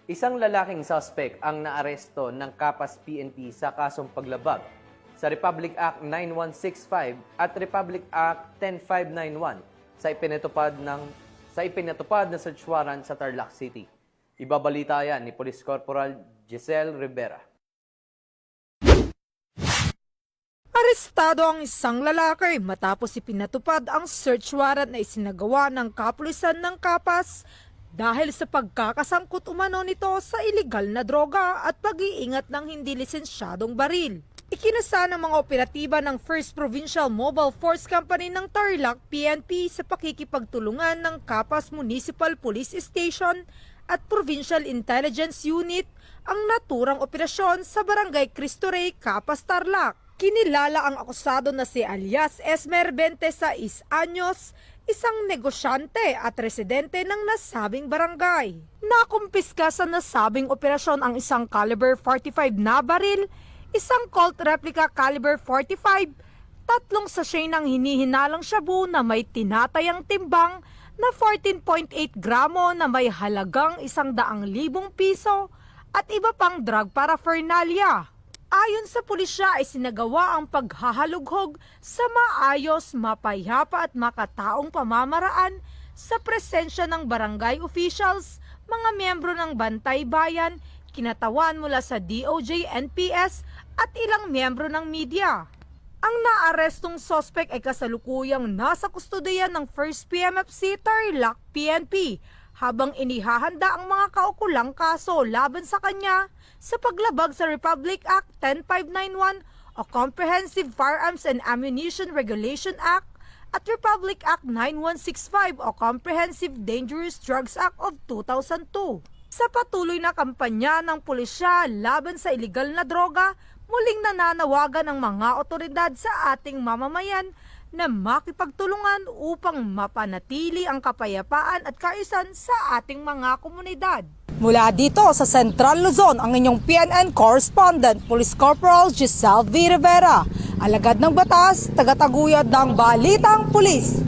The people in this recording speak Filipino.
Isang lalaking suspect ang naaresto ng Kapas PNP sa kasong paglabag sa Republic Act 9165 at Republic Act 10591 sa ipinatupad na search warrant sa Tarlac City. Ibabalita yan ni Police Corporal Giselle Rivera. Arestado ang isang lalaki matapos ipinatupad ang search warrant na isinagawa ng kapulisan ng Kapas dahil sa pagkakasangkot umano nito sa iligal na droga at pag-iingat ng hindi lisensyadong baril. Ikinasa ng mga operatiba ng 1st Provincial Mobile Force Company ng Tarlac PNP sa pakikipagtulungan ng Kapas Municipal Police Station at Provincial Intelligence Unit ang naturang operasyon sa Barangay Cristo Rey, Kapas, Tarlac. Kinilala ang akusado na si alias Esmer 26 anyos, isang negosyante at residente ng nasabing barangay. Nakumpiska sa nasabing operasyon ang isang caliber 45 na baril, isang Colt replica caliber 45, tatlong sachet ng hinihinalang shabu na may tinatayang timbang na 14.8 gramo na may halagang 100,000 piso at iba pang drug paraphernalia. Ayon sa pulisya ay sinagawa ang paghahalughog sa maayos, mapayapa at makataong pamamaraan sa presensya ng barangay officials, mga miyembro ng Bantay Bayan, kinatawan mula sa DOJ, NPS at ilang miyembro ng media. Ang naarestong suspect ay kasalukuyang nasa kustodiyan ng 1st PMFC Tarlac PNP habang inihahanda ang mga kaukulang kaso laban sa kanya sa paglabag sa Republic Act 10591 o Comprehensive Firearms and Ammunition Regulation Act at Republic Act 9165 o Comprehensive Dangerous Drugs Act of 2002. Sa patuloy na kampanya ng pulisya laban sa iligal na droga, muling nananawagan ang mga otoridad sa ating mamamayan na makipagtulungan upang mapanatili ang kapayapaan at kaayusan sa ating mga komunidad. Mula dito sa Central Luzon, ang inyong PNN correspondent, Police Corporal Giselle V. Rivera, alagad ng batas, tagataguyod ng Balitang Pulis.